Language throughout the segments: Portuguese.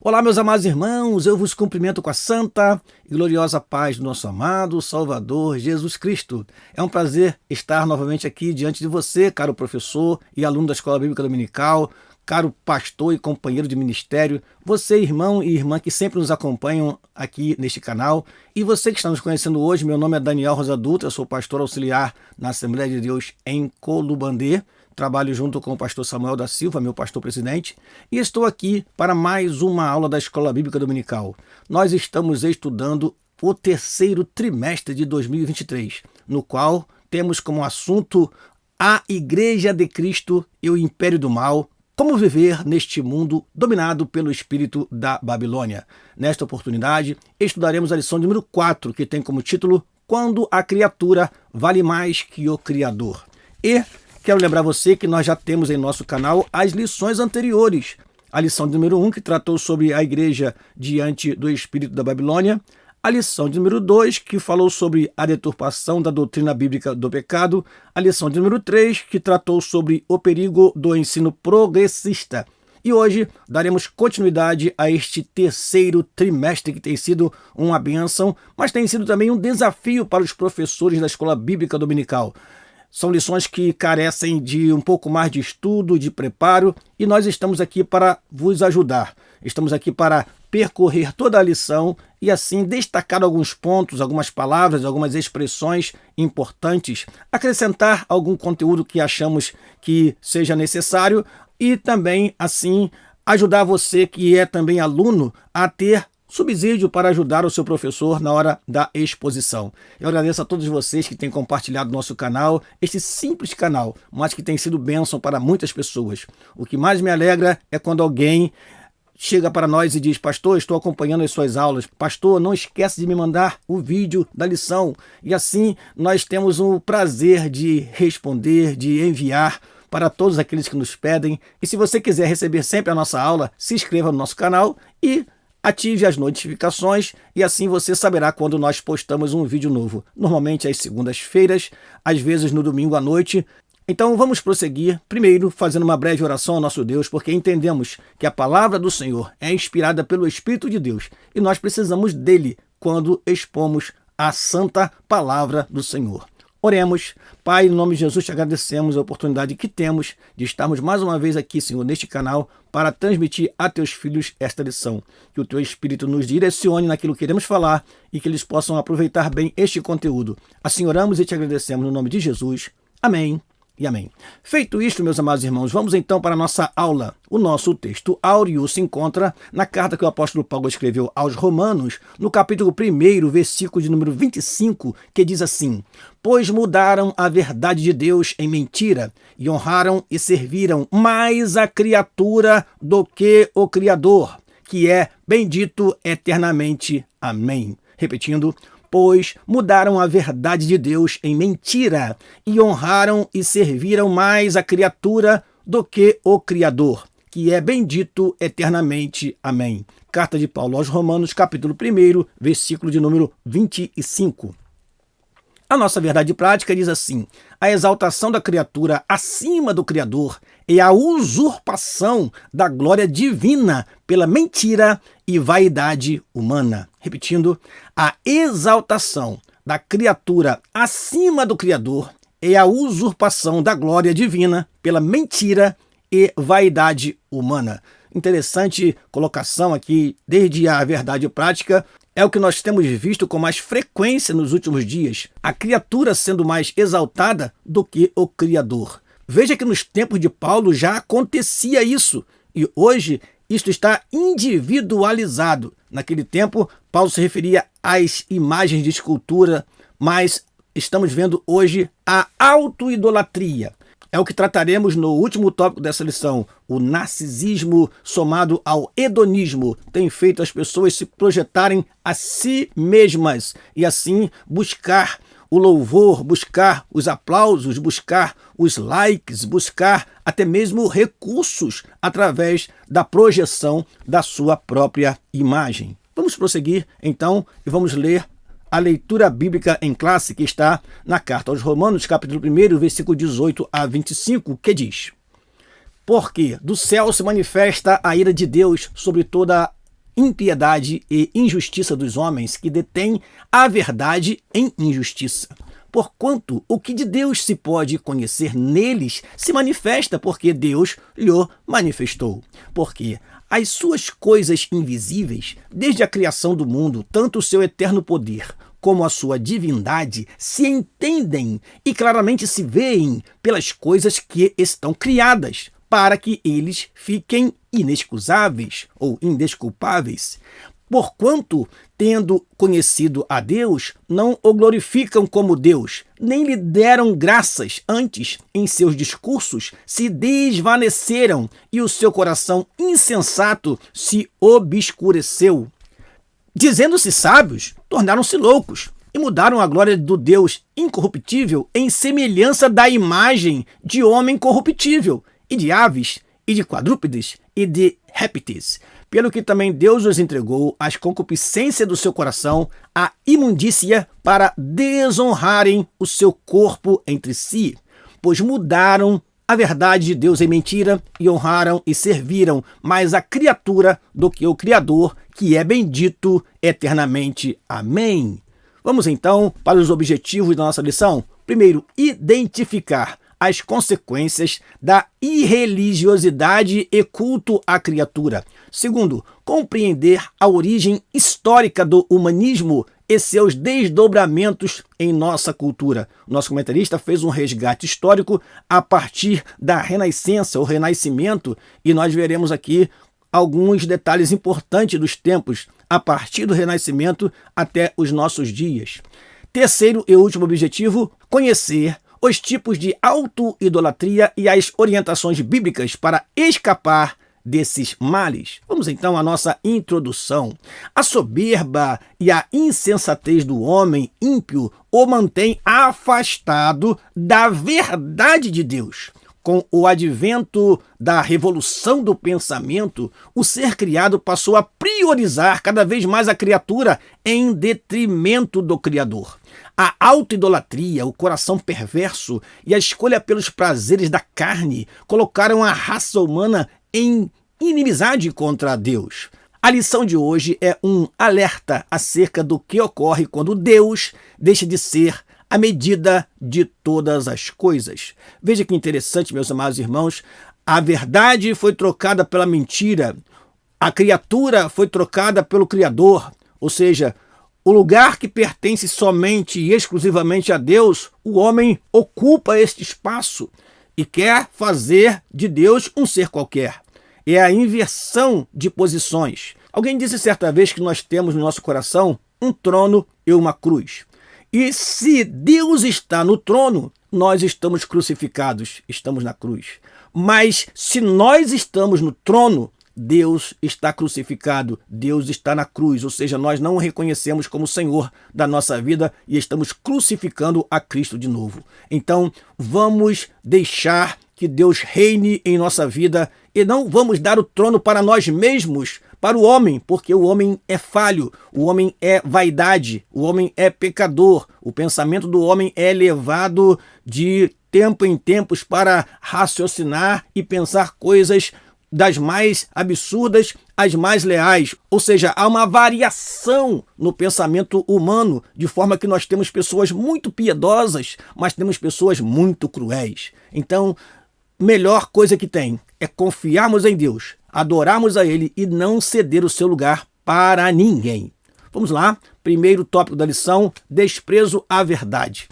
Olá, meus amados irmãos, eu vos cumprimento com a santa e gloriosa paz do nosso amado Salvador Jesus Cristo. É um prazer estar novamente aqui diante de você, caro professor e aluno da Escola Bíblica Dominical, caro pastor e companheiro de ministério, você, irmão e irmã que sempre nos acompanham aqui neste canal, e você que está nos conhecendo hoje. Meu nome é Daniel Rosa Dutra, eu sou pastor auxiliar na Assembleia de Deus em Colubandê. Trabalho junto com o pastor Samuel da Silva, meu pastor presidente, e estou aqui para mais uma aula da Escola Bíblica Dominical. Nós estamos estudando o terceiro trimestre de 2023, no qual temos como assunto a Igreja de Cristo e o Império do Mal, como viver neste mundo dominado pelo espírito da Babilônia. Nesta oportunidade, estudaremos a lição número 4, que tem como título Quando a criatura vale mais que o Criador. E quero lembrar você que nós já temos em nosso canal as lições anteriores. A lição número 1, que tratou sobre a igreja diante do espírito da Babilônia. A lição número 2, que falou sobre a deturpação da doutrina bíblica do pecado. A lição número 3, que tratou sobre o perigo do ensino progressista. E hoje daremos continuidade a este terceiro trimestre, que tem sido uma bênção, mas tem sido também um desafio para os professores da Escola Bíblica Dominical. São lições que carecem de um pouco mais de estudo, de preparo, e nós estamos aqui para vos ajudar. Estamos aqui para percorrer toda a lição e assim destacar alguns pontos, algumas palavras, algumas expressões importantes, acrescentar algum conteúdo que achamos que seja necessário e também, assim, ajudar você que é também aluno a ter subsídio para ajudar o seu professor na hora da exposição. Eu agradeço a todos vocês que têm compartilhado nosso canal, este simples canal, mas que tem sido bênção para muitas pessoas. O que mais me alegra é quando alguém chega para nós e diz: pastor, estou acompanhando as suas aulas. Pastor, não esquece de me mandar o vídeo da lição. E assim nós temos o prazer de responder, de enviar para todos aqueles que nos pedem. E se você quiser receber sempre a nossa aula, se inscreva no nosso canal e ative as notificações, e assim você saberá quando nós postamos um vídeo novo. Normalmente às segundas-feiras, às vezes no domingo à noite. Então vamos prosseguir, primeiro fazendo uma breve oração ao nosso Deus, porque entendemos que a palavra do Senhor é inspirada pelo Espírito de Deus, e nós precisamos dele quando expomos a santa palavra do Senhor. Oremos. Pai, em nome de Jesus, te agradecemos a oportunidade que temos de estarmos mais uma vez aqui, Senhor, neste canal, para transmitir a teus filhos esta lição. Que o teu Espírito nos direcione naquilo que queremos falar e que eles possam aproveitar bem este conteúdo. Assim oramos e te agradecemos no nome de Jesus. Amém e amém. Feito isto, meus amados irmãos, vamos então para a nossa aula. O nosso texto áureo se encontra na carta que o apóstolo Paulo escreveu aos Romanos, no capítulo 1, versículo de número 25, que diz assim: pois mudaram a verdade de Deus em mentira, e honraram e serviram mais a criatura do que o Criador, que é bendito eternamente. Amém. Repetindo: pois mudaram a verdade de Deus em mentira, e honraram e serviram mais a criatura do que o Criador, que é bendito eternamente. Amém. Carta de Paulo aos Romanos, capítulo 1, versículo de número 25. A nossa verdade prática diz assim: a exaltação da criatura acima do Criador é a usurpação da glória divina pela mentira e vaidade humana. Repetindo: a exaltação da criatura acima do Criador é a usurpação da glória divina pela mentira e vaidade humana. Interessante colocação aqui, desde a verdade prática. É o que nós temos visto com mais frequência nos últimos dias, a criatura sendo mais exaltada do que o Criador. Veja que nos tempos de Paulo já acontecia isso, e hoje isto está individualizado. Naquele tempo, Paulo se referia às imagens de escultura, mas estamos vendo hoje a autoidolatria. É o que trataremos no último tópico dessa lição. O narcisismo somado ao hedonismo tem feito as pessoas se projetarem a si mesmas e assim buscar o louvor, buscar os aplausos, buscar os likes, buscar até mesmo recursos através da projeção da sua própria imagem. Vamos prosseguir então e vamos ler a leitura bíblica em classe que está na carta aos Romanos, capítulo 1, versículo 18 a 25, que diz: porque do céu se manifesta a ira de Deus sobre toda impiedade e injustiça dos homens que detêm a verdade em injustiça. Porquanto o que de Deus se pode conhecer neles se manifesta porque Deus lhe manifestou. Porque as suas coisas invisíveis, desde a criação do mundo, tanto o seu eterno poder como a sua divindade, se entendem e claramente se veem pelas coisas que estão criadas, para que eles fiquem inexcusáveis ou indesculpáveis. Porquanto, tendo conhecido a Deus, não o glorificam como Deus, nem lhe deram graças, antes, em seus discursos, se desvaneceram e o seu coração insensato se obscureceu. Dizendo-se sábios, tornaram-se loucos e mudaram a glória do Deus incorruptível em semelhança da imagem de homem corruptível, e de aves, e de quadrúpedes, e de répteis, pelo que também Deus os entregou às concupiscências do seu coração, à imundícia, para desonrarem o seu corpo entre si, pois mudaram a verdade de Deus em mentira e honraram e serviram mais a criatura do que o Criador, que é bendito eternamente. Amém. Vamos então para os objetivos da nossa lição. Primeiro, identificar as consequências da irreligiosidade e culto à criatura. Segundo, compreender a origem histórica do humanismo e seus desdobramentos em nossa cultura. O nosso comentarista fez um resgate histórico a partir da Renascença, o Renascimento, e nós veremos aqui alguns detalhes importantes dos tempos, a partir do Renascimento até os nossos dias. Terceiro e último objetivo, conhecer os tipos de auto-idolatria e as orientações bíblicas para escapar desses males. Vamos então à nossa introdução. A soberba e a insensatez do homem ímpio o mantém afastado da verdade de Deus. Com o advento da revolução do pensamento, o ser criado passou a priorizar cada vez mais a criatura em detrimento do Criador. A autoidolatria, o coração perverso e a escolha pelos prazeres da carne colocaram a raça humana em inimizade contra Deus. A lição de hoje é um alerta acerca do que ocorre quando Deus deixa de ser a medida de todas as coisas. Veja que interessante, meus amados irmãos, a verdade foi trocada pela mentira, a criatura foi trocada pelo Criador, ou seja, o lugar que pertence somente e exclusivamente a Deus, o homem ocupa este espaço e quer fazer de Deus um ser qualquer. É a inversão de posições. Alguém disse certa vez que nós temos no nosso coração um trono e uma cruz. E se Deus está no trono, nós estamos crucificados, estamos na cruz. Mas se nós estamos no trono, Deus está crucificado, Deus está na cruz, ou seja, nós não o reconhecemos como Senhor da nossa vida e estamos crucificando a Cristo de novo. Então, vamos deixar que Deus reine em nossa vida e não vamos dar o trono para nós mesmos, para o homem, porque o homem é falho, o homem é vaidade, o homem é pecador, o pensamento do homem é levado de tempo em tempos para raciocinar e pensar coisas das mais absurdas às mais leais, ou seja, há uma variação no pensamento humano, de forma que nós temos pessoas muito piedosas, mas temos pessoas muito cruéis. Então, melhor coisa que tem é confiarmos em Deus, adorarmos a Ele e não ceder o seu lugar para ninguém. Vamos lá, primeiro tópico da lição, desprezo à verdade.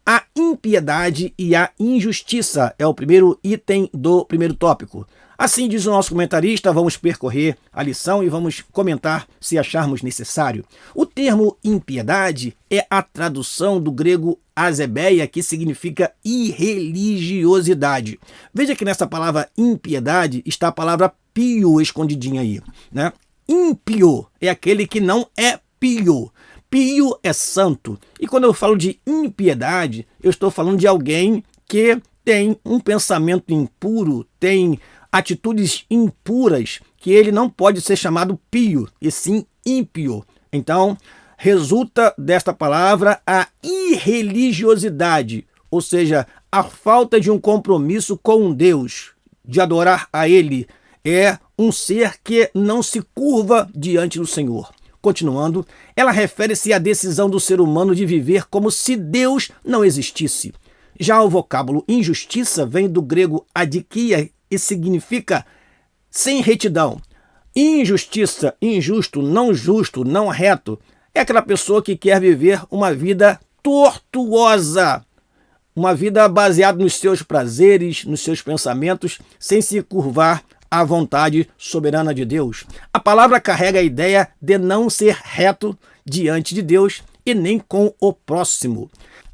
A impiedade e a injustiça é o primeiro item do primeiro tópico. Assim diz o nosso comentarista, vamos percorrer a lição e vamos comentar se acharmos necessário. O termo impiedade é a tradução do grego azebeia, que significa irreligiosidade. Veja que nessa palavra impiedade está a palavra pio escondidinha aí, né? Ímpio é aquele que não é pio. Pio é santo. E quando eu falo de impiedade, eu estou falando de alguém que tem um pensamento impuro, tem atitudes impuras, que ele não pode ser chamado pio, e sim ímpio. Então, resulta desta palavra a irreligiosidade, ou seja, a falta de um compromisso com Deus, de adorar a Ele, é um ser que não se curva diante do Senhor. Continuando, ela refere-se à decisão do ser humano de viver como se Deus não existisse. Já o vocábulo injustiça vem do grego adikia e significa sem retidão. Injustiça, injusto, não reto, é aquela pessoa que quer viver uma vida tortuosa, uma vida baseada nos seus prazeres, nos seus pensamentos, sem se curvar à vontade soberana de Deus. A palavra carrega a ideia de não ser reto diante de Deus e nem com o próximo.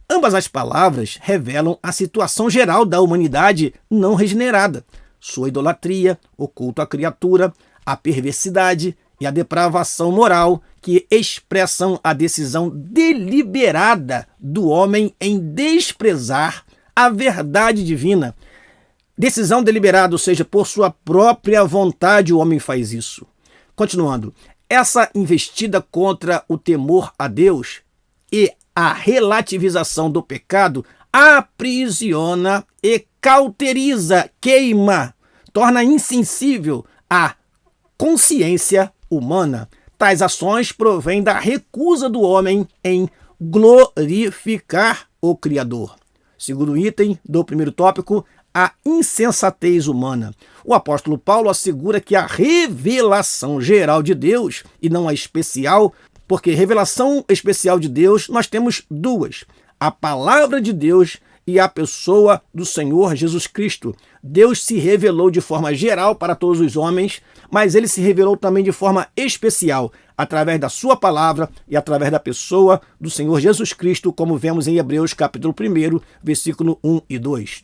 Ambas as palavras revelam a situação geral da humanidade não regenerada, sua idolatria, o culto à criatura, a perversidade e a depravação moral que expressam a decisão deliberada do homem em desprezar a verdade divina. Decisão deliberada, ou seja, por sua própria vontade o homem faz isso. Continuando, essa investida contra o temor a Deus e a relativização do pecado aprisiona e cauteriza, queima, torna insensível a consciência humana. Tais ações provêm da recusa do homem em glorificar o Criador. Segundo item do primeiro tópico, a insensatez humana. O apóstolo Paulo assegura que a revelação geral de Deus, e não a especial, porque revelação especial de Deus nós temos duas: a palavra de Deus e a pessoa do Senhor Jesus Cristo. Deus se revelou de forma geral para todos os homens, mas ele se revelou também de forma especial, através da sua palavra e através da pessoa do Senhor Jesus Cristo, como vemos em Hebreus capítulo 1, versículo 1 e 2.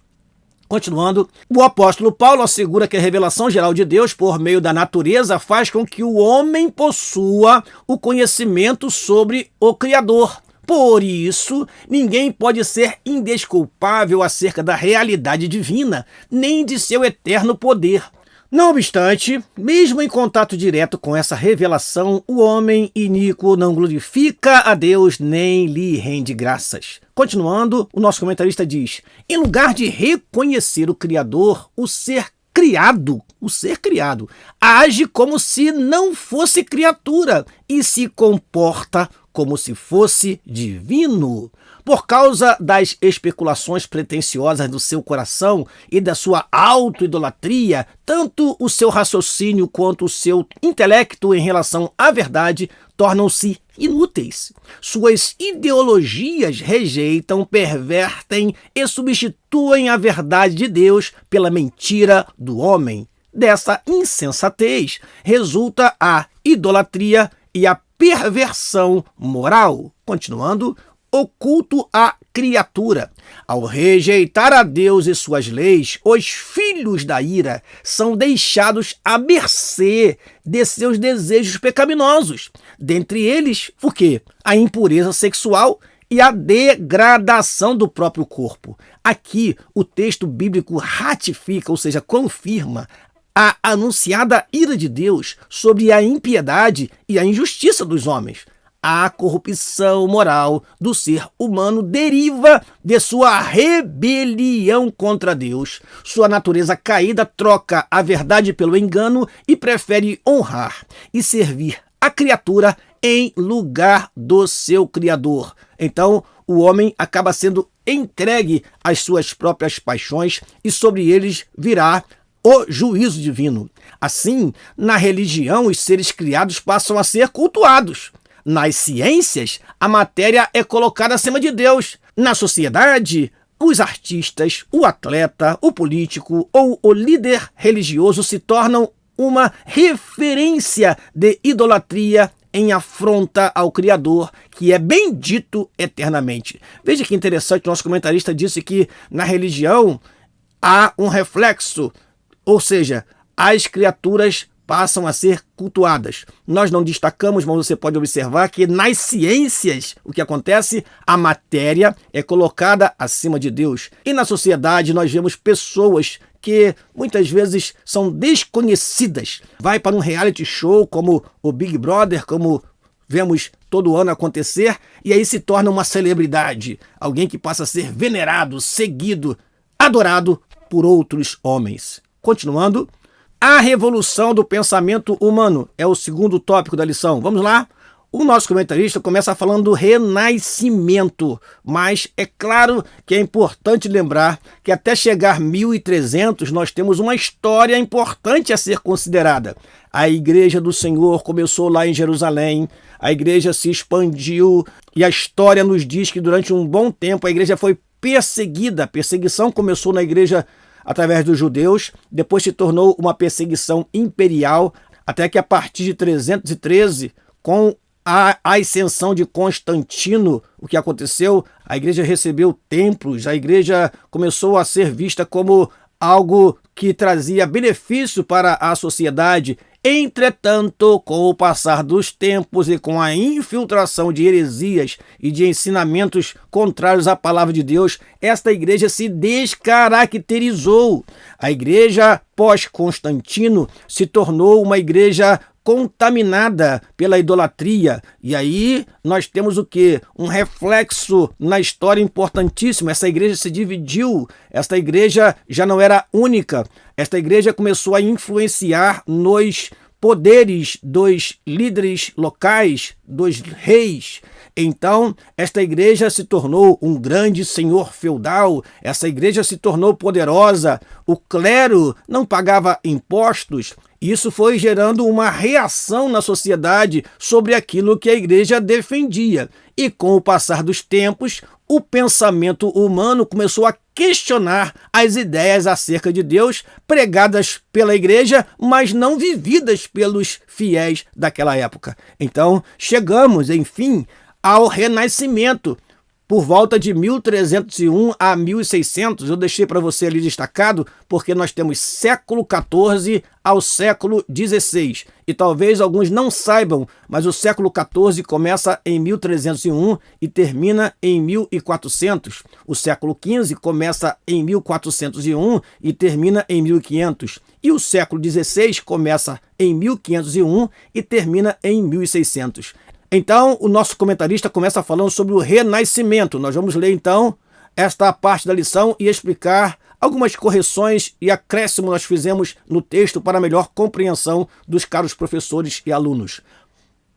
Continuando, o apóstolo Paulo assegura que a revelação geral de Deus por meio da natureza faz com que o homem possua o conhecimento sobre o Criador. Por isso, ninguém pode ser indesculpável acerca da realidade divina, nem de seu eterno poder. Não obstante, mesmo em contato direto com essa revelação, o homem iníquo não glorifica a Deus nem lhe rende graças. Continuando, o nosso comentarista diz: em lugar de reconhecer o Criador, o ser criado, age como se não fosse criatura e se comporta como se fosse divino. Por causa das especulações pretensiosas do seu coração e da sua auto-idolatria, tanto o seu raciocínio quanto o seu intelecto em relação à verdade tornam-se inúteis. Suas ideologias rejeitam, pervertem e substituem a verdade de Deus pela mentira do homem. Dessa insensatez resulta a idolatria e a perversão moral. Continuando, o culto à criatura. Ao rejeitar a Deus e suas leis, os filhos da ira são deixados à mercê de seus desejos pecaminosos. Dentre eles, o quê? A impureza sexual e a degradação do próprio corpo. Aqui, o texto bíblico ratifica, ou seja, confirma a anunciada ira de Deus sobre a impiedade e a injustiça dos homens. A corrupção moral do ser humano deriva de sua rebelião contra Deus. Sua natureza caída troca a verdade pelo engano e prefere honrar e servir a criatura em lugar do seu Criador. Então, o homem acaba sendo entregue às suas próprias paixões e sobre eles virá o juízo divino. Assim, na religião, os seres criados passam a ser cultuados. Nas ciências, a matéria é colocada acima de Deus. Na sociedade, os artistas, o atleta, o político ou o líder religioso se tornam uma referência de idolatria em afronta ao Criador, que é bendito eternamente. Veja que interessante, nosso comentarista disse que na religião há um reflexo, ou seja, as criaturas passam a ser cultuadas. Nós não destacamos, mas você pode observar que nas ciências o que acontece? A matéria é colocada acima de Deus. E na sociedade nós vemos pessoas que muitas vezes são desconhecidas. Vai para um reality show como o Big Brother, como vemos todo ano acontecer, e aí se torna uma celebridade. Alguém que passa a ser venerado, seguido, adorado por outros homens. Continuando, A revolução do pensamento humano é o segundo tópico da lição. Vamos lá? O nosso comentarista começa falando do renascimento, mas é claro que é importante lembrar que até chegar 1300 nós temos uma história importante a ser considerada. A Igreja do Senhor começou lá em Jerusalém, a igreja se expandiu e a história nos diz que durante um bom tempo a igreja foi perseguida. A perseguição começou na igreja através dos judeus, depois se tornou uma perseguição imperial, até que a partir de 313, com a ascensão de Constantino, o que aconteceu? A igreja recebeu templos, a igreja começou a ser vista como algo que trazia benefício para a sociedade. Entretanto, com o passar dos tempos e com a infiltração de heresias e de ensinamentos contrários à palavra de Deus, esta igreja se descaracterizou. A igreja pós-Constantino se tornou uma igreja contaminada pela idolatria. E aí nós temos o quê? Um reflexo na história importantíssimo. Essa igreja se dividiu, esta igreja já não era única. Esta igreja começou a influenciar nos poderes dos líderes locais, dos reis. Então, esta igreja se tornou um grande senhor feudal, essa igreja se tornou poderosa, o clero não pagava impostos. Isso foi gerando uma reação na sociedade sobre aquilo que a igreja defendia. E com o passar dos tempos, o pensamento humano começou a questionar as ideias acerca de Deus pregadas pela igreja, mas não vividas pelos fiéis daquela época. Então, chegamos, enfim, ao Renascimento. Por volta de 1301 a 1600, eu deixei para você ali destacado, porque nós temos século XIV ao século XVI. E talvez alguns não saibam, mas o século XIV começa em 1301 e termina em 1400. O século XV começa em 1401 e termina em 1500. E o século XVI começa em 1501 e termina em 1600. Então, o nosso comentarista começa falando sobre o renascimento. Nós vamos ler, então, esta parte da lição e explicar algumas correções e acréscimos nós fizemos no texto para melhor compreensão dos caros professores e alunos.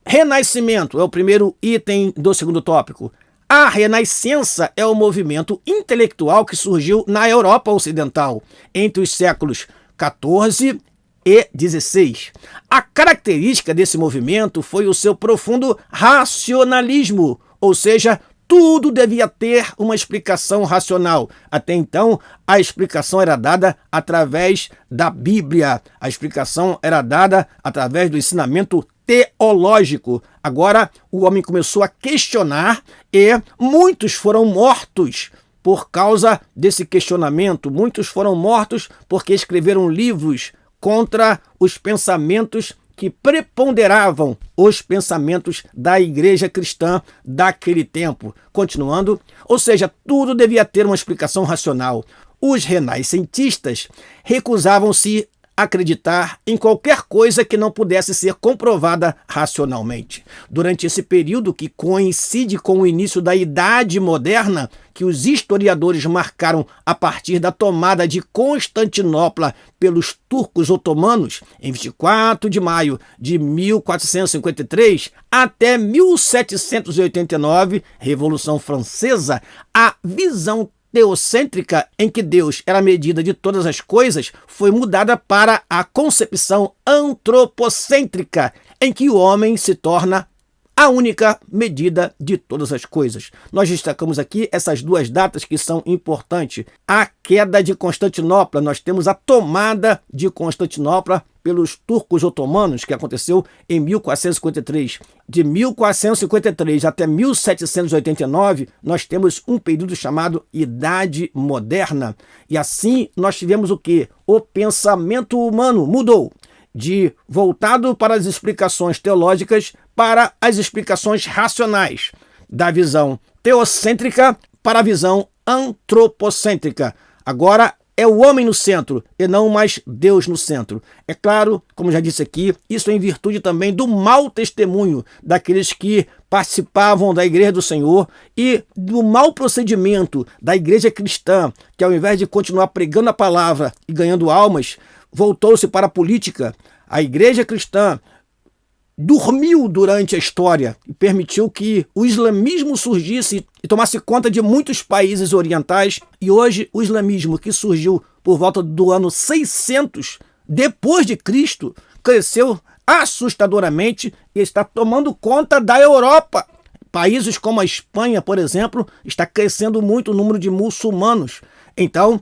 Renascimento é o primeiro item do segundo tópico. A Renascença é o movimento intelectual que surgiu na Europa Ocidental entre os séculos XIV e 16. A característica desse movimento foi o seu profundo racionalismo, ou seja, tudo devia ter uma explicação racional. Até então, a explicação era dada através da Bíblia. A explicação era dada através do ensinamento teológico. Agora, o homem começou a questionar e muitos foram mortos por causa desse questionamento. Muitos foram mortos porque escreveram livros contra os pensamentos que preponderavam os pensamentos da igreja cristã daquele tempo. Continuando, ou seja, tudo devia ter uma explicação racional. Os renascentistas recusavam-se a acreditar em qualquer coisa que não pudesse ser comprovada racionalmente. Durante esse período, que coincide com o início da Idade Moderna, que os historiadores marcaram a partir da tomada de Constantinopla pelos turcos otomanos, em 24 de maio de 1453 até 1789, Revolução Francesa, a visão teocêntrica, em que Deus era a medida de todas as coisas, foi mudada para a concepção antropocêntrica, em que o homem se torna a única medida de todas as coisas. Nós destacamos aqui essas duas datas que são importantes. A queda de Constantinopla, nós temos a tomada de Constantinopla pelos turcos otomanos, que aconteceu em 1453. De 1453 até 1789, nós temos um período chamado Idade Moderna. E assim nós tivemos o quê? O pensamento humano mudou de voltado para as explicações teológicas para as explicações racionais, da visão teocêntrica para a visão antropocêntrica. Agora é o homem no centro e não mais Deus no centro. É claro, como já disse aqui, isso é em virtude também do mau testemunho daqueles que participavam da Igreja do Senhor e do mau procedimento da igreja cristã, que ao invés de continuar pregando a palavra e ganhando almas, voltou-se para a política, a igreja cristã dormiu durante a história e permitiu que o islamismo surgisse e tomasse conta de muitos países orientais. E hoje o islamismo, que surgiu por volta do ano 600 depois de Cristo, cresceu assustadoramente e está tomando conta da Europa. Países como a Espanha, por exemplo, está crescendo muito o número de muçulmanos. Então,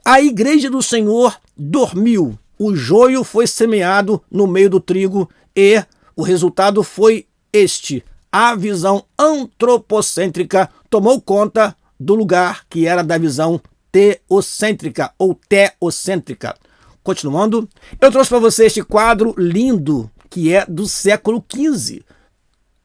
a igreja do Senhor dormiu. O joio foi semeado no meio do trigo e o resultado foi este. A visão antropocêntrica tomou conta do lugar que era da visão teocêntrica ou teocêntrica. Continuando, eu trouxe para você este quadro lindo que é do século XV,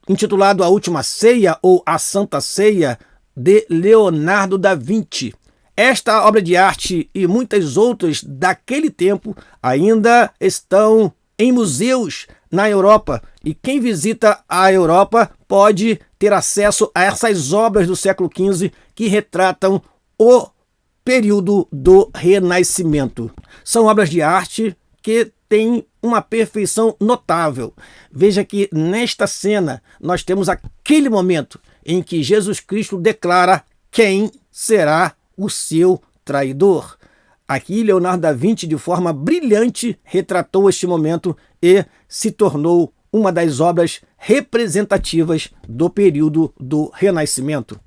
intitulado A Última Ceia ou A Santa Ceia, de Leonardo da Vinci. Esta obra de arte e muitas outras daquele tempo ainda estão em museus na Europa, e quem visita a Europa pode ter acesso a essas obras do século XV que retratam o período do Renascimento. São obras de arte que têm uma perfeição notável. Veja que nesta cena nós temos aquele momento em que Jesus Cristo declara quem será o seu traidor. Aqui Leonardo da Vinci, de forma brilhante, retratou este momento e se tornou uma das obras representativas do período do Renascimento.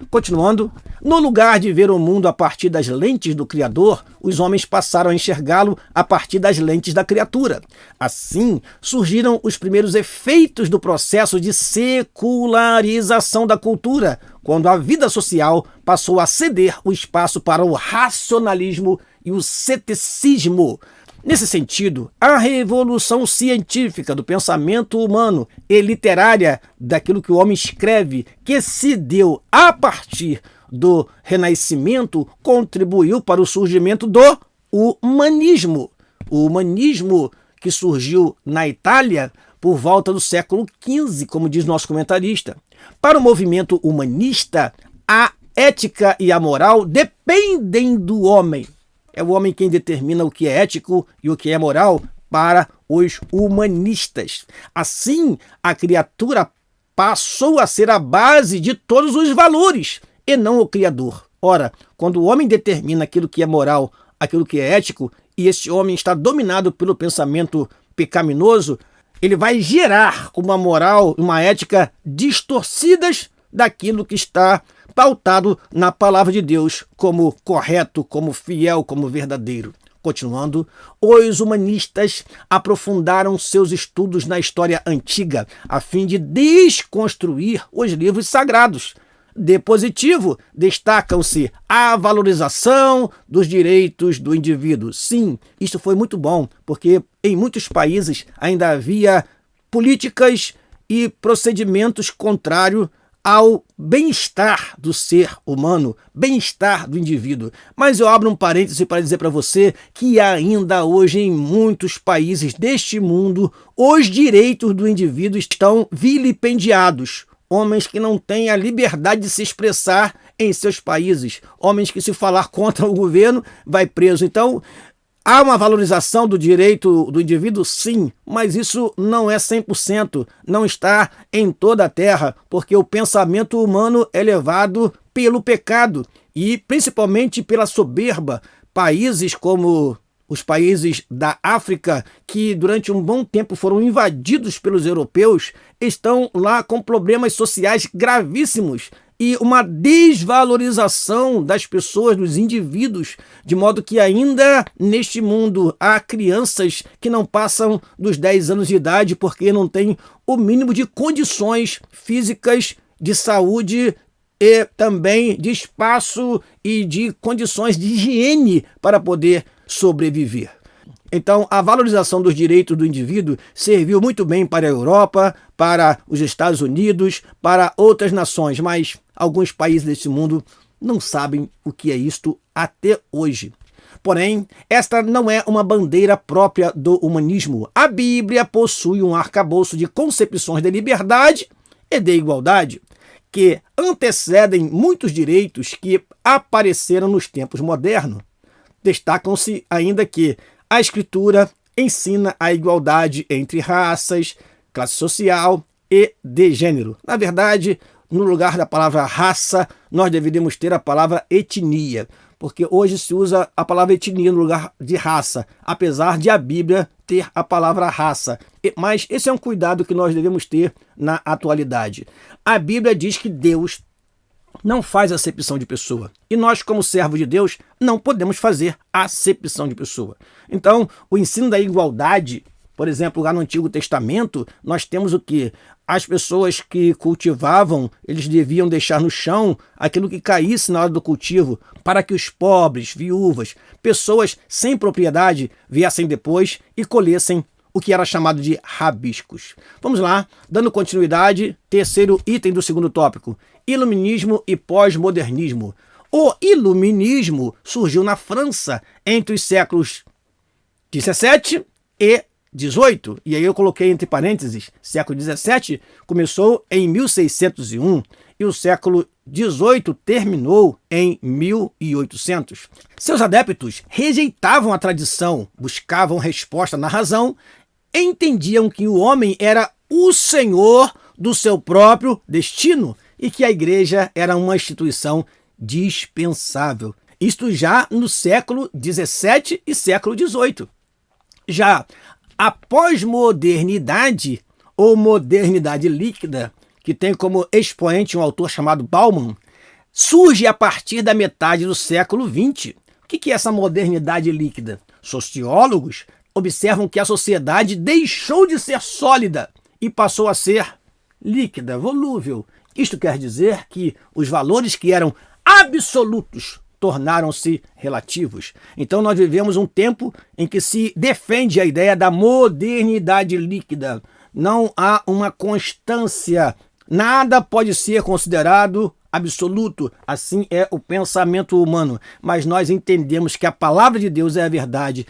Continuando, no lugar de ver o mundo a partir das lentes do Criador, os homens passaram a enxergá-lo a partir das lentes da criatura. Assim, surgiram os primeiros efeitos do processo de secularização da cultura, quando a vida social passou a ceder o espaço para o racionalismo e o ceticismo. Nesse sentido, a revolução científica do pensamento humano e literária daquilo que o homem escreve, que se deu a partir do Renascimento, contribuiu para o surgimento do humanismo. O humanismo que surgiu na Itália por volta do século XV, como diz nosso comentarista. Para o movimento humanista, a ética e a moral dependem do homem. É o homem quem determina o que é ético e o que é moral para os humanistas. Assim, a criatura passou a ser a base de todos os valores e não o Criador. Ora, quando o homem determina aquilo que é moral, aquilo que é ético, e esse homem está dominado pelo pensamento pecaminoso, ele vai gerar uma moral, uma ética distorcidas daquilo que está pautado na palavra de Deus como correto, como fiel, como verdadeiro. Continuando, os humanistas aprofundaram seus estudos na história antiga a fim de desconstruir os livros sagrados. De positivo, destacam-se a valorização dos direitos do indivíduo. Sim, isso foi muito bom, porque em muitos países ainda havia políticas e procedimentos contrários ao bem-estar do ser humano, bem-estar do indivíduo. Mas eu abro um parêntese para dizer para você que ainda hoje em muitos países deste mundo os direitos do indivíduo estão vilipendiados. Homens que não têm a liberdade de se expressar em seus países, homens que se falar contra o governo vai preso. Então, há uma valorização do direito do indivíduo? Sim, mas isso não é 100%, não está em toda a terra, porque o pensamento humano é levado pelo pecado e principalmente pela soberba. Países como os países da África, que durante um bom tempo foram invadidos pelos europeus, estão lá com problemas sociais gravíssimos e uma desvalorização das pessoas, dos indivíduos, de modo que ainda neste mundo há crianças que não passam dos 10 anos de idade porque não têm o mínimo de condições físicas, de saúde e também de espaço e de condições de higiene para poder sobreviver. Então, a valorização dos direitos do indivíduo serviu muito bem para a Europa, para os Estados Unidos, para outras nações, mas alguns países desse mundo não sabem o que é isto até hoje. Porém, esta não é uma bandeira própria do humanismo. A Bíblia possui um arcabouço de concepções de liberdade e de igualdade que antecedem muitos direitos que apareceram nos tempos modernos. Destacam-se ainda que A Escritura ensina a igualdade entre raças, classe social e de gênero. Na verdade, no lugar da palavra raça, nós deveríamos ter a palavra etnia, porque hoje se usa a palavra etnia no lugar de raça, apesar de a Bíblia ter a palavra raça. Mas esse é um cuidado que nós devemos ter na atualidade. A Bíblia diz que Deus não faz acepção de pessoa. E nós, como servos de Deus, não podemos fazer acepção de pessoa. Então, o ensino da igualdade, por exemplo, lá no Antigo Testamento, nós temos o quê? As pessoas que cultivavam, eles deviam deixar no chão aquilo que caísse na hora do cultivo, para que os pobres, viúvas, pessoas sem propriedade viessem depois e colhessem o que era chamado de rabiscos. Vamos lá, dando continuidade, terceiro item do segundo tópico, iluminismo e pós-modernismo. O iluminismo surgiu na França entre os séculos 17 e 18, e aí eu coloquei entre parênteses, século 17 começou em 1601 e o século 18 terminou em 1800. Seus adeptos rejeitavam a tradição, buscavam resposta na razão, entendiam que o homem era o senhor do seu próprio destino e que a igreja era uma instituição dispensável. Isto já no século 17 e século 18. Já a pós-modernidade, ou modernidade líquida, que tem como expoente um autor chamado Bauman, surge a partir da metade do século XX. O que é essa modernidade líquida? Sociólogos observam que a sociedade deixou de ser sólida e passou a ser líquida, volúvel. Isto quer dizer que os valores que eram absolutos tornaram-se relativos. Então nós vivemos um tempo em que se defende a ideia da modernidade líquida. Não há uma constância. Nada pode ser considerado absoluto. Assim é o pensamento humano. Mas nós entendemos que a palavra de Deus é a verdade,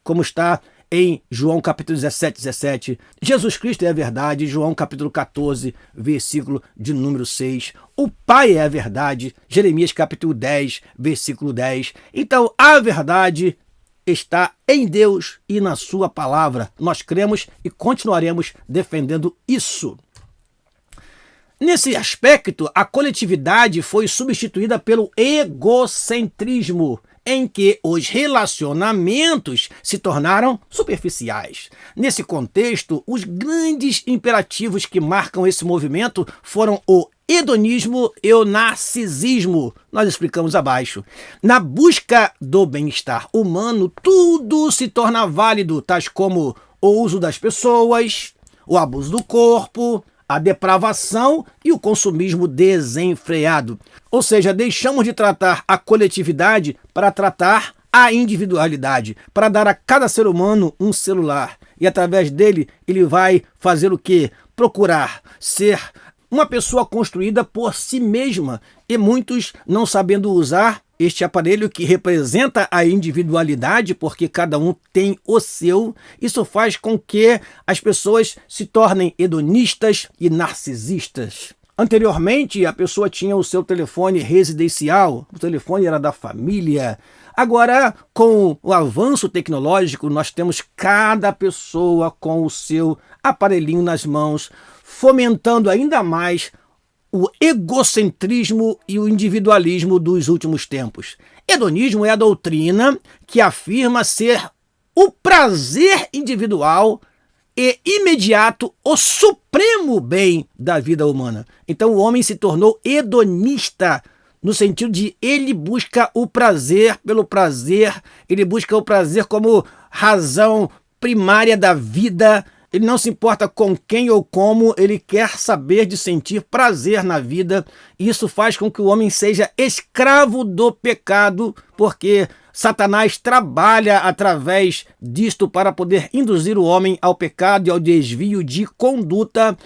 como está em João capítulo 17. Jesus Cristo é a verdade, João capítulo 14, versículo de número 6. O Pai é a verdade, Jeremias capítulo 10, versículo 10. Então a verdade está em Deus e na sua palavra. Nós cremos e continuaremos defendendo isso. Nesse aspecto, a coletividade foi substituída pelo egocentrismo, em que os relacionamentos se tornaram superficiais. Nesse contexto, os grandes imperativos que marcam esse movimento foram o hedonismo e o narcisismo. Nós explicamos abaixo. Na busca do bem-estar humano, tudo se torna válido, tais como o uso das pessoas, o abuso do corpo, a depravação e o consumismo desenfreado. Ou seja, deixamos de tratar a coletividade para tratar a individualidade, para dar a cada ser humano um celular. E através dele, ele vai fazer o quê? Procurar ser uma pessoa construída por si mesma. E muitos não sabendo usar este aparelho que representa a individualidade, porque cada um tem o seu, isso faz com que as pessoas se tornem hedonistas e narcisistas. Anteriormente, a pessoa tinha o seu telefone residencial, o telefone era da família. Agora, com o avanço tecnológico, nós temos cada pessoa com o seu aparelhinho nas mãos, fomentando ainda mais o egocentrismo e o individualismo dos últimos tempos. Hedonismo é a doutrina que afirma ser o prazer individual e imediato o supremo bem da vida humana. Então o homem se tornou hedonista, no sentido de ele busca o prazer pelo prazer, ele busca o prazer como razão primária da vida. Ele não se importa com quem ou como, ele quer saber de sentir prazer na vida. Isso faz com que o homem seja escravo do pecado, porque Satanás trabalha através disto para poder induzir o homem ao pecado e ao desvio de conduta,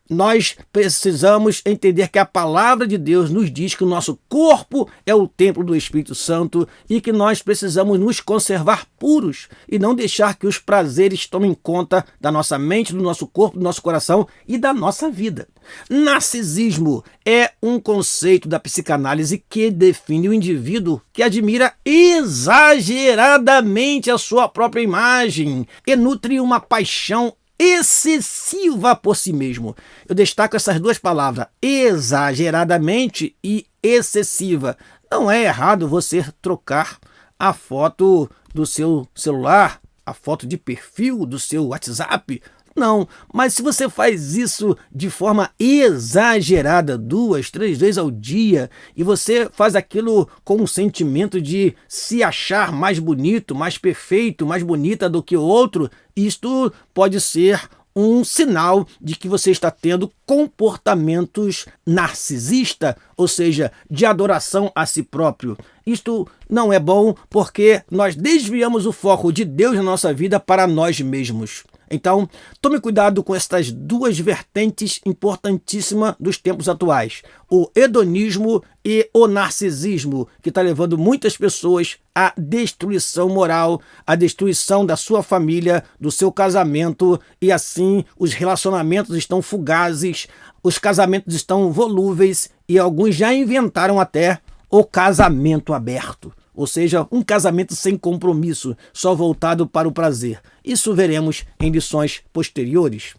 nós precisamos entender que a palavra de Deus nos diz que o nosso corpo é o templo do Espírito Santo e que nós precisamos nos conservar puros e não deixar que os prazeres tomem conta da nossa mente, do nosso corpo, do nosso coração e da nossa vida. Narcisismo é um conceito da psicanálise que define o indivíduo que admira exageradamente a sua própria imagem e nutre uma paixão excessiva por si mesmo. Eu destaco essas duas palavras, exageradamente e excessiva. Não é errado você trocar a foto do seu celular, a foto de perfil do seu WhatsApp. Não, mas se você faz isso de forma exagerada, 2, 3 vezes ao dia, e você faz aquilo com um sentimento de se achar mais bonito, mais perfeito, mais bonita do que o outro, isto pode ser um sinal de que você está tendo comportamentos narcisistas, ou seja, de adoração a si próprio. Isto não é bom porque nós desviamos o foco de Deus na nossa vida para nós mesmos. Então, tome cuidado com estas duas vertentes importantíssimas dos tempos atuais. O hedonismo e o narcisismo, que está levando muitas pessoas à destruição moral, à destruição da sua família, do seu casamento, e assim os relacionamentos estão fugazes, os casamentos estão volúveis e alguns já inventaram até o casamento aberto. Ou seja, um casamento sem compromisso, só voltado para o prazer. Isso veremos em lições posteriores.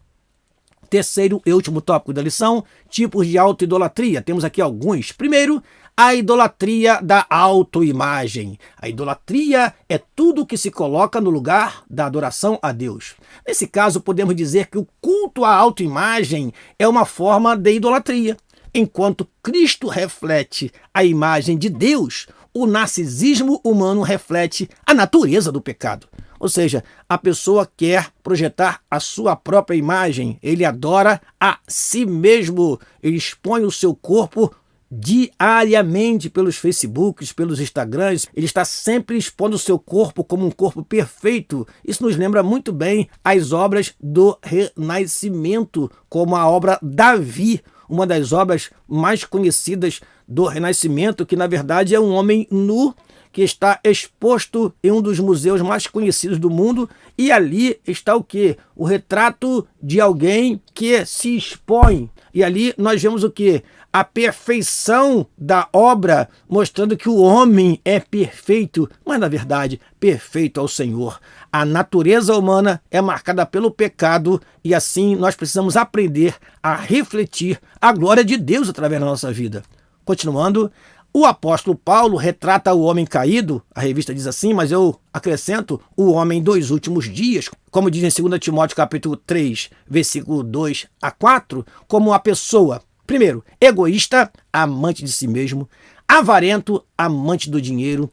Terceiro e último tópico da lição, tipos de autoidolatria. Temos aqui alguns. Primeiro, a idolatria da autoimagem. A idolatria é tudo que se coloca no lugar da adoração a Deus. Nesse caso, podemos dizer que o culto à autoimagem é uma forma de idolatria. Enquanto Cristo reflete a imagem de Deus, o narcisismo humano reflete a natureza do pecado. Ou seja, a pessoa quer projetar a sua própria imagem, ele adora a si mesmo, ele expõe o seu corpo diariamente pelos Facebooks, pelos Instagrams, ele está sempre expondo o seu corpo como um corpo perfeito. Isso nos lembra muito bem as obras do Renascimento, como a obra Davi, uma das obras mais conhecidas do Renascimento, que na verdade é um homem nu que está exposto em um dos museus mais conhecidos do mundo, e ali está o quê? O retrato de alguém que se expõe. E ali nós vemos o quê? A perfeição da obra, mostrando que o homem é perfeito, mas na verdade perfeito ao Senhor. A natureza humana é marcada pelo pecado e assim nós precisamos aprender a refletir a glória de Deus através da nossa vida. Continuando, o apóstolo Paulo retrata o homem caído, a revista diz assim, mas eu acrescento o homem dos últimos dias, como diz em 2 Timóteo capítulo 3, versículo 2 a 4, como a pessoa, primeiro, egoísta, amante de si mesmo, avarento, amante do dinheiro,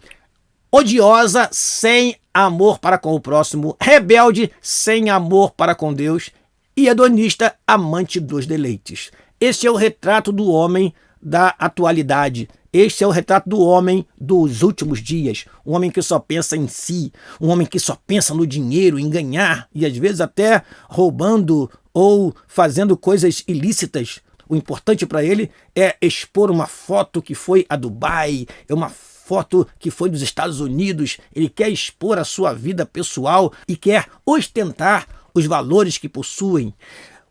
odiosa, sem amor para com o próximo, rebelde, sem amor para com Deus e hedonista, amante dos deleites. Este é o retrato do homem da atualidade. Este é o retrato do homem dos últimos dias. Um homem que só pensa em si, um homem que só pensa no dinheiro, em ganhar e às vezes até roubando ou fazendo coisas ilícitas. O importante para ele é expor uma foto que foi a Dubai, é uma foto que foi dos Estados Unidos. Ele quer expor a sua vida pessoal e quer ostentar os valores que possuem.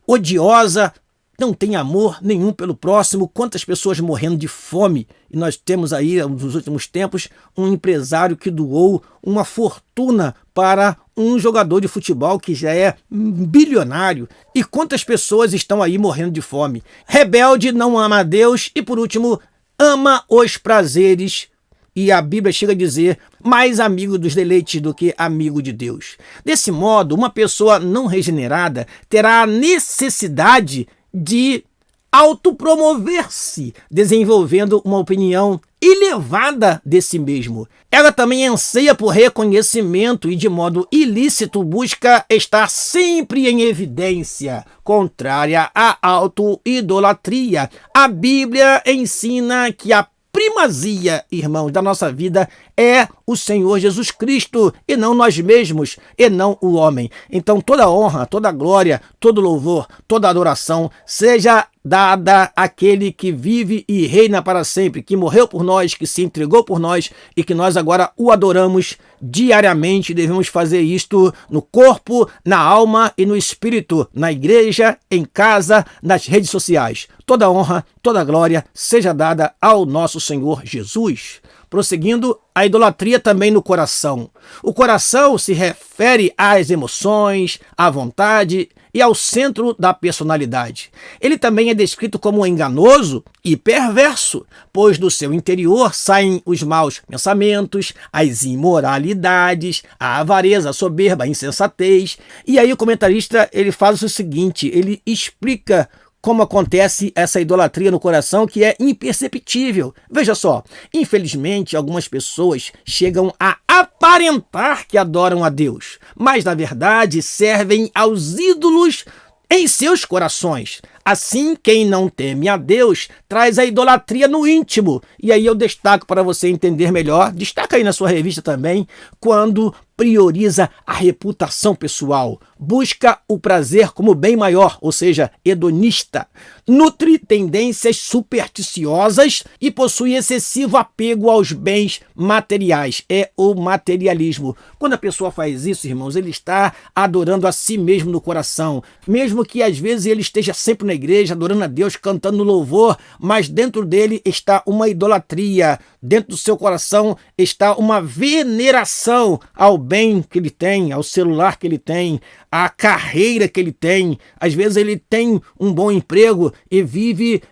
Odiosa, não tem amor nenhum pelo próximo. Quantas pessoas morrendo de fome. E nós temos aí, nos últimos tempos, um empresário que doou uma fortuna para um jogador de futebol que já é bilionário. E quantas pessoas estão aí morrendo de fome. Rebelde, não ama a Deus e, por último, ama os prazeres. E a Bíblia chega a dizer, mais amigo dos deleites do que amigo de Deus. Desse modo, uma pessoa não regenerada terá a necessidade de autopromover-se, desenvolvendo uma opinião elevada de si mesmo. Ela também anseia por reconhecimento e, de modo ilícito, busca estar sempre em evidência, contrária à autoidolatria. A Bíblia ensina que a primazia, irmãos, da nossa vida é o Senhor Jesus Cristo, e não nós mesmos, e não o homem. Então toda honra, toda glória, todo louvor, toda adoração seja dada àquele que vive e reina para sempre, que morreu por nós, que se entregou por nós e que nós agora o adoramos diariamente. Devemos fazer isto no corpo, na alma e no espírito, na igreja, em casa, nas redes sociais. Toda honra, toda glória seja dada ao nosso Senhor Jesus. Prosseguindo, a idolatria também no coração. O coração se refere às emoções, à vontade e ao centro da personalidade. Ele também é descrito como enganoso e perverso, pois do seu interior saem os maus pensamentos, as imoralidades, a avareza, a soberba, a insensatez. E aí o comentarista ele faz o seguinte, ele explica como acontece essa idolatria no coração, que é imperceptível. Veja só, infelizmente algumas pessoas chegam a aparentar que adoram a Deus, mas na verdade servem aos ídolos em seus corações. Assim, quem não teme a Deus traz a idolatria no íntimo. E aí eu destaco para você entender melhor, destaca aí na sua revista também, quando prioriza a reputação pessoal, busca o prazer como bem maior, ou seja, hedonista, nutre tendências supersticiosas e possui excessivo apego aos bens materiais, é o materialismo. Quando a pessoa faz isso, irmãos, ele está adorando a si mesmo no coração, mesmo que às vezes ele esteja sempre na igreja, adorando a Deus, cantando louvor, mas dentro dele está uma idolatria, dentro do seu coração está uma veneração ao bem que ele tem, ao celular que ele tem, à carreira que ele tem. Às vezes ele tem um bom emprego e vive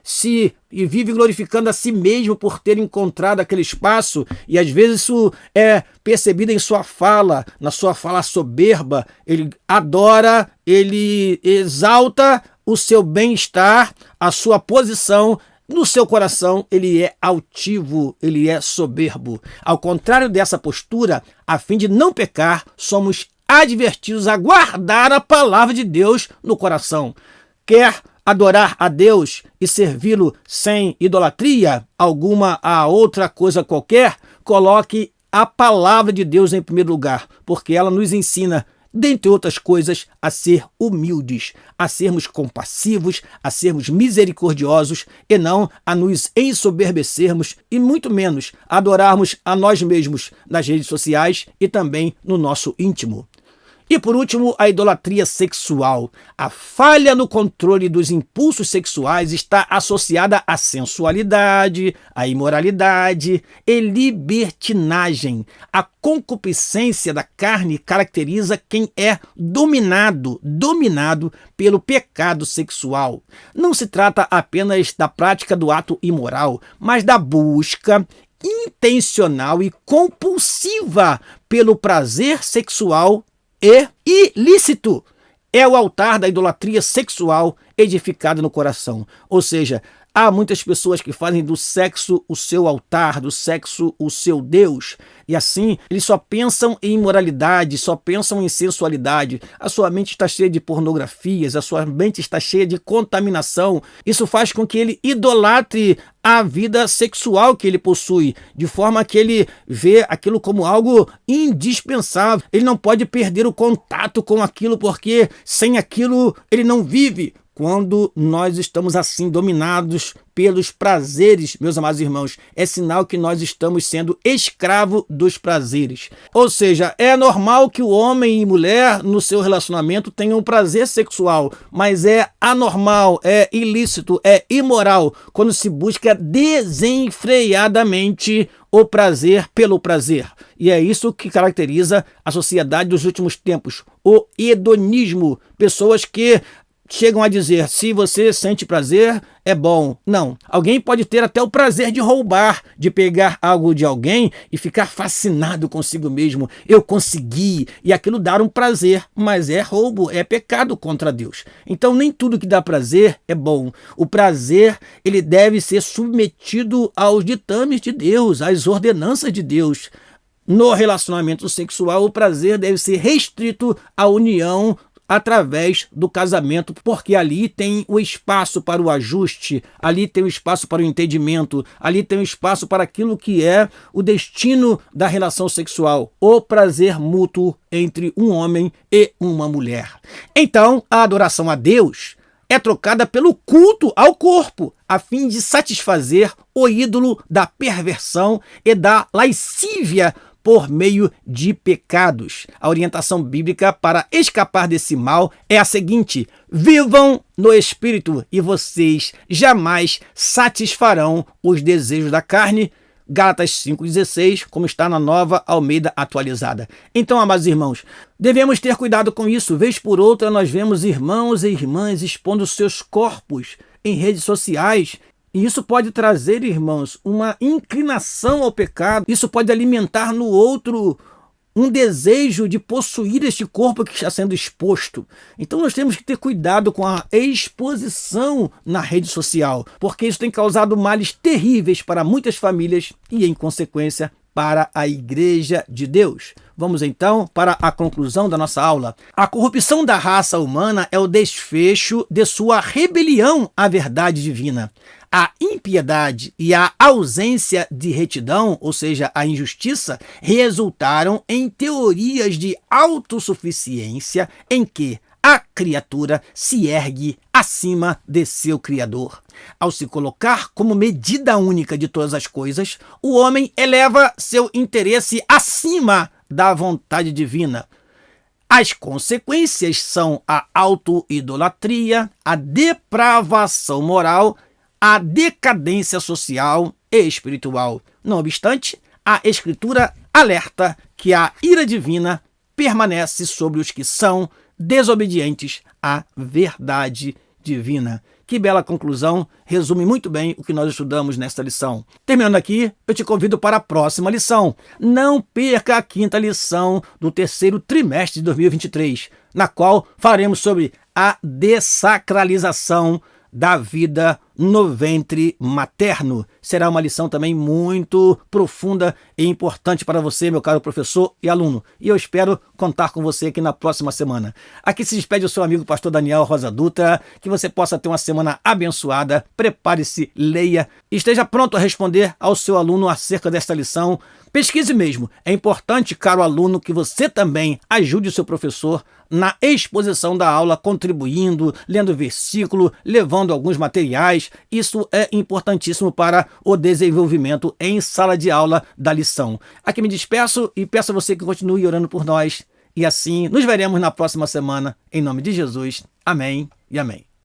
glorificando a si mesmo por ter encontrado aquele espaço, e às vezes isso é percebido em sua fala, na sua fala soberba. Ele adora, ele exalta o seu bem-estar, a sua posição. No seu coração, ele é altivo, ele é soberbo. Ao contrário dessa postura, a fim de não pecar, somos advertidos a guardar a palavra de Deus no coração. Quer adorar a Deus e servi-lo sem idolatria alguma a outra coisa qualquer? Coloque a palavra de Deus em primeiro lugar, porque ela nos ensina, dentre outras coisas, a ser humildes, a sermos compassivos, a sermos misericordiosos e não a nos ensoberbecermos e muito menos a adorarmos a nós mesmos nas redes sociais e também no nosso íntimo. E por último, a idolatria sexual. A falha no controle dos impulsos sexuais está associada à sensualidade, à imoralidade e libertinagem. A concupiscência da carne caracteriza quem é dominado pelo pecado sexual. Não se trata apenas da prática do ato imoral, mas da busca intencional e compulsiva pelo prazer sexual e ilícito. É o altar da idolatria sexual edificado no coração. Ou seja, há muitas pessoas que fazem do sexo o seu altar, do sexo o seu Deus. E assim, eles só pensam em imoralidade, só pensam em sensualidade. A sua mente está cheia de pornografias, a sua mente está cheia de contaminação. Isso faz com que ele idolatre a vida sexual que ele possui, de forma que ele vê aquilo como algo indispensável. Ele não pode perder o contato com aquilo, porque sem aquilo ele não vive. Quando nós estamos assim dominados pelos prazeres, meus amados irmãos, é sinal que nós estamos sendo escravo dos prazeres. Ou seja, é normal que o homem e mulher no seu relacionamento tenham um prazer sexual, mas é anormal, é ilícito, é imoral quando se busca desenfreadamente o prazer pelo prazer. E é isso que caracteriza a sociedade dos últimos tempos, o hedonismo. Pessoas que chegam a dizer, se você sente prazer, é bom. Não. Alguém pode ter até o prazer de roubar, de pegar algo de alguém e ficar fascinado consigo mesmo. Eu consegui. E aquilo dá um prazer, mas é roubo, é pecado contra Deus. Então nem tudo que dá prazer é bom. O prazer, ele deve ser submetido aos ditames de Deus, às ordenanças de Deus. No relacionamento sexual, o prazer deve ser restrito à união através do casamento, porque ali tem o espaço para o ajuste, ali tem o espaço para o entendimento, ali tem o espaço para aquilo que é o destino da relação sexual, o prazer mútuo entre um homem e uma mulher. Então, a adoração a Deus é trocada pelo culto ao corpo, a fim de satisfazer o ídolo da perversão e da lascívia por meio de pecados. A orientação bíblica para escapar desse mal é a seguinte: vivam no Espírito e vocês jamais satisfarão os desejos da carne. Gálatas 5,16, como está na Nova Almeida Atualizada. Então, amados irmãos, devemos ter cuidado com isso. Vez por outra, nós vemos irmãos e irmãs expondo seus corpos em redes sociais. E isso pode trazer, irmãos, uma inclinação ao pecado. Isso pode alimentar no outro um desejo de possuir este corpo que está sendo exposto. Então nós temos que ter cuidado com a exposição na rede social, porque isso tem causado males terríveis para muitas famílias e, em consequência, para a Igreja de Deus. Vamos então para a conclusão da nossa aula. A corrupção da raça humana é o desfecho de sua rebelião à verdade divina. A impiedade e a ausência de retidão, ou seja, a injustiça, resultaram em teorias de autossuficiência em que a criatura se ergue acima de seu Criador. Ao se colocar como medida única de todas as coisas, o homem eleva seu interesse acima da vontade divina. As consequências são a auto-idolatria, a depravação moral, a decadência social e espiritual. Não obstante, a Escritura alerta que a ira divina permanece sobre os que são desobedientes à verdade divina. Que bela conclusão, resume muito bem o que nós estudamos nesta lição. Terminando aqui, eu te convido para a próxima lição. Não perca a 5ª lição do 3º trimestre de 2023, na qual faremos sobre a dessacralização da vida no ventre materno. Será uma lição também muito profunda e importante para você, meu caro professor e aluno. E eu espero contar com você aqui na próxima semana. Aqui se despede o seu amigo pastor Daniel Rosa Dutra. Que você possa ter uma semana abençoada. Prepare-se, leia e esteja pronto a responder ao seu aluno acerca desta lição. Pesquise mesmo. É importante, caro aluno, que você também ajude o seu professor na exposição da aula, contribuindo, lendo versículo, levando alguns materiais. Isso é importantíssimo para o desenvolvimento em sala de aula da lição. Aqui me despeço e peço a você que continue orando por nós. E assim nos veremos na próxima semana. Em nome de Jesus. Amém e amém.